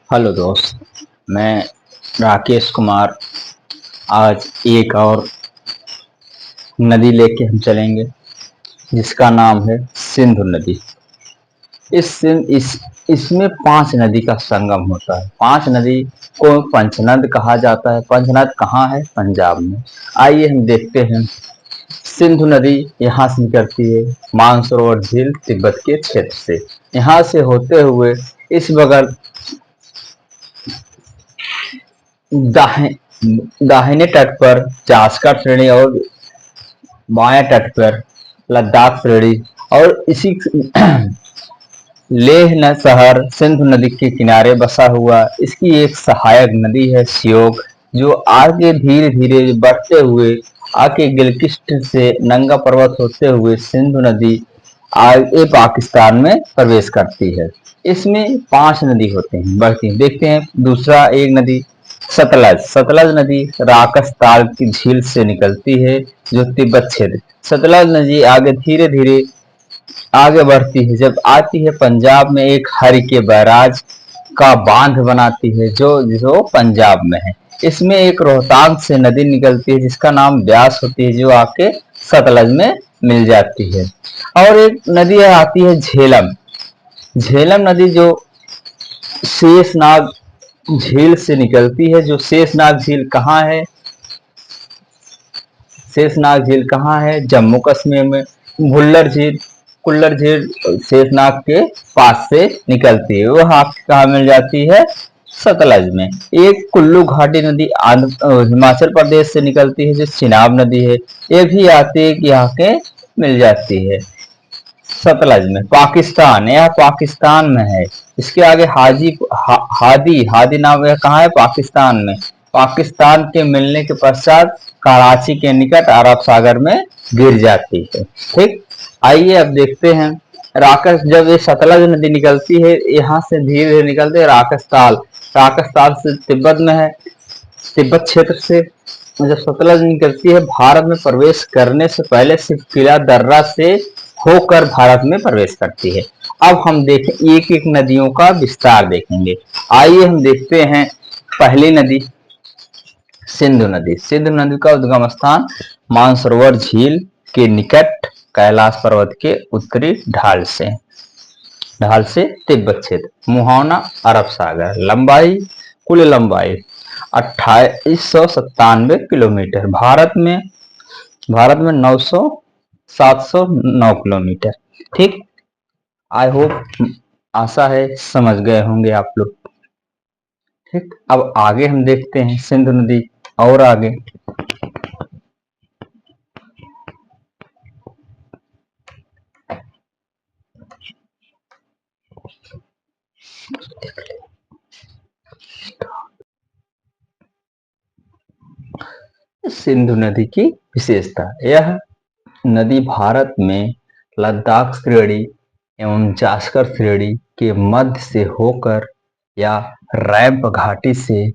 Hello दोस्त। मैं राकेश कुमार आज एक और नदी लेके हम चलेंगे जिसका नाम है सिंधु नदी। इसमें पांच नदी का संगम होता है। पांच नदी को पंचनद कहा जाता है। पंचनद कहाँ है? पंजाब में। आइए हम देखते हैं। सिंधु नदी यहाँ से निकलती है मानसरोवर झील तिब्बत के क्षेत्र से। यहाँ से होते हुए इस बगल दाहिने दाहिने तट पर जास्कर श्रेणी और बाएं तट पर लद्दाख श्रेणी और इसी लेह न शहर सिंधु नदी के किनारे बसा हुआ। इसकी एक सहायक नदी है श्योक, जो आगे धीरे धीरे बढ़ते हुए आके गिलगिस्ट से नंगा पर्वत होते हुए सिंधु नदी आगे पाकिस्तान में प्रवेश करती है। इसमें पांच नदी होते हैं बढ़ती हैं। देखते हैं दूसरा एक नदी सतलज। सतलज नदी राकसताल की झील से निकलती है जो तिब्बत क्षेत्र। सतलज नदी आगे धीरे धीरे आगे बढ़ती है जब आती है पंजाब में एक हरिके बैराज का बांध बनाती है जो जो पंजाब में है। इसमें एक रोहतांग से नदी निकलती है जिसका नाम ब्यास होती है जो आके सतलज में मिल जाती है। और एक नदी आती है झेलम। झेलम नदी जो शेषनाग झील से निकलती है। जो शेषनाग झील कहाँ है? शेषनाग झील कहाँ है? जम्मू कश्मीर में। भुल्लर झील कुल्लर झील शेषनाग के पास से निकलती है। वह आपको कहाँ मिल जाती है? सतलज में। एक कुल्लू घाटी नदी हिमाचल प्रदेश से निकलती है जो चिनाब नदी है। ये भी आती है कि यहाँ के मिल जाती है सतलज में। पाकिस्तान, यह पाकिस्तान में है। इसके आगे हादी हादी नाम यह कहाँ है? पाकिस्तान में। पाकिस्तान के मिलने के पश्चात कराची के निकट अरब सागर में गिर जाती है। ठीक। आइए अब देखते हैं राकस। जब ये सतलज नदी निकलती है यहाँ से धीरे धीरे निकलते राकसताल। राकसताल से तिब्बत में है। तिब्बत क्षेत्र से जब सतलज निकलती है भारत में प्रवेश करने से पहले सिर्फ किला दर्रा से होकर भारत में प्रवेश करती है। अब हम देखें एक एक नदियों का विस्तार देखेंगे। आइए हम देखते हैं पहली नदी सिंधु नदी। सिंधु नदी का उद्गम स्थान मानसरोवर झील के निकट कैलाश पर्वत के उत्तरी ढाल से तिब्बत क्षेत्र। मुहाना अरब सागर। लंबाई कुल लंबाई 2897 किलोमीटर। भारत में 709 किलोमीटर। ठीक। आई होप, आशा है समझ गए होंगे आप लोग। ठीक। अब आगे हम देखते हैं सिंधु नदी और आगे। सिंधु नदी की विशेषता। यह नदी भारत में लद्दाख श्रेणी एवं जास्कर श्रेणी के मध्य से होकर या रैंप घाटी से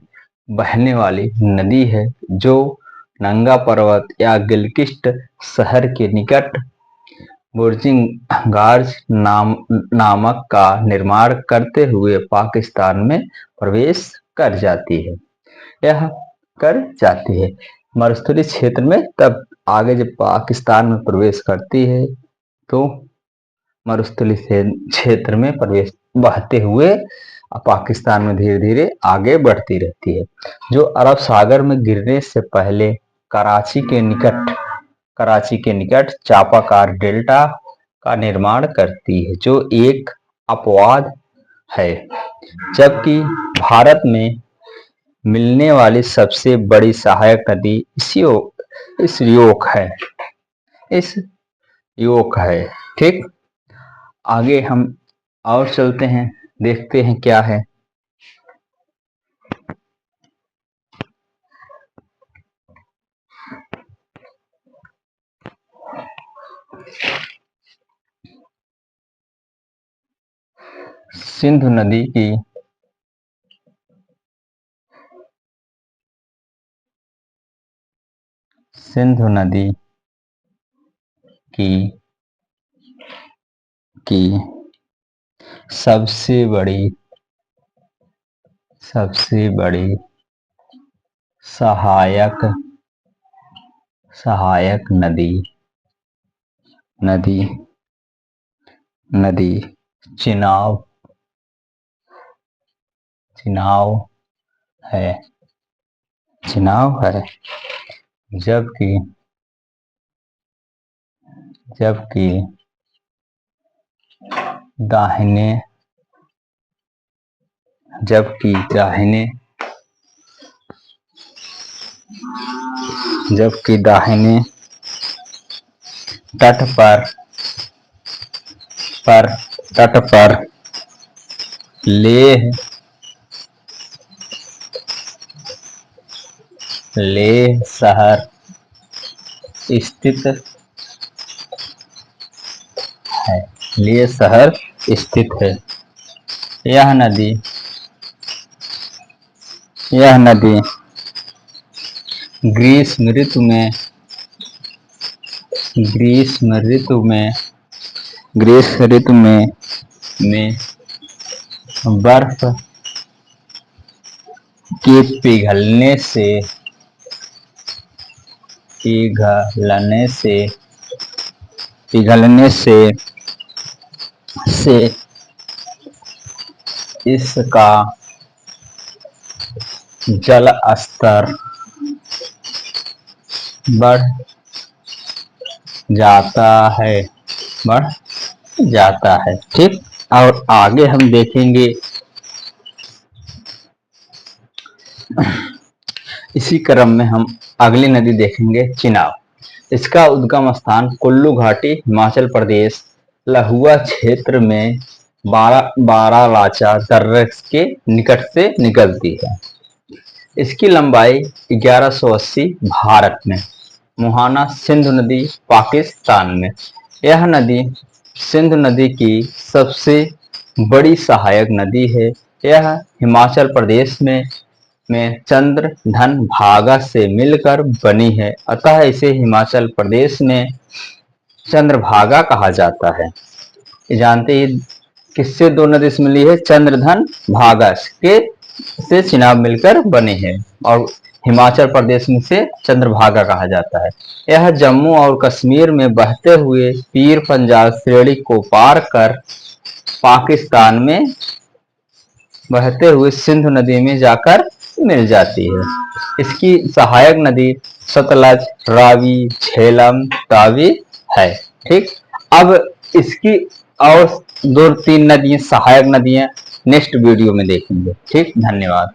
बहने वाली नदी है जो नंगा पर्वत या गिलगिस्ट शहर के निकट बुर्जिंगार्ज नामक का निर्माण करते हुए पाकिस्तान में प्रवेश कर जाती है। यह कर जाती है मरुस्थलीय क्षेत्र में। तब आगे जब पाकिस्तान में प्रवेश करती है तो मरुस्थलीय क्षेत्र में प्रवेश बहते हुए पाकिस्तान में धीरे धीरे आगे बढ़ती रहती है जो अरब सागर में गिरने से पहले कराची के निकट चापाकार डेल्टा का निर्माण करती है जो एक अपवाद है। जबकि भारत में मिलने वाली सबसे बड़ी सहायक नदी इस योक है। ठीक। आगे हम और चलते हैं, देखते हैं क्या है। सिंधु नदी की सिंधु नदी की की सबसे बड़ी सबसे बड़ी सहायक सहायक नदी नदी नदी चिनाब चिनाब है चिनाब है। जबकि जबकि दाहिने जबकि दाहिने जबकि दाहिने तट पर तट पर लेह लेह शहर स्थित है लेह शहर स्थित है। यह नदी ग्रीष्म ऋतु में ग्रीष्म ऋतु में ग्रीष्म ऋतु में बर्फ के पिघलने से इसका जल स्तर बढ़ जाता है बढ़ जाता है। ठीक, और आगे हम देखेंगे इसी क्रम में हम अगली नदी देखेंगे चिनाब। इसका उद्गम स्थान कुल्लू घाटी हिमाचल प्रदेश लहुआ क्षेत्र में बारालाचा दर्रे के निकट से निकलती है। इसकी लंबाई 1180 भारत में, मुहाना सिंधु नदी पाकिस्तान में। यह नदी सिंधु नदी की सबसे बड़ी सहायक नदी है। यह हिमाचल प्रदेश में चंद्रधन भागा से मिलकर बनी है, अतः इसे हिमाचल प्रदेश में चंद्रभागा कहा जाता है। ये जानते ही किससे दो नदी से मिली है? चंद्रधन भागा के से चिनाब मिलकर बने हैं और हिमाचल प्रदेश में से चंद्रभागा कहा जाता है। यह जम्मू और कश्मीर में बहते हुए पीर पंजाल श्रेणी को पार कर पाकिस्तान में बहते हुए सिंधु नदी में जाकर मिल जाती है। इसकी सहायक नदी सतलज, रावी, झेलम, तावी है। ठीक, अब इसकी और दो तीन नदियां सहायक नदियां नेक्स्ट वीडियो में देखेंगे। ठीक, धन्यवाद।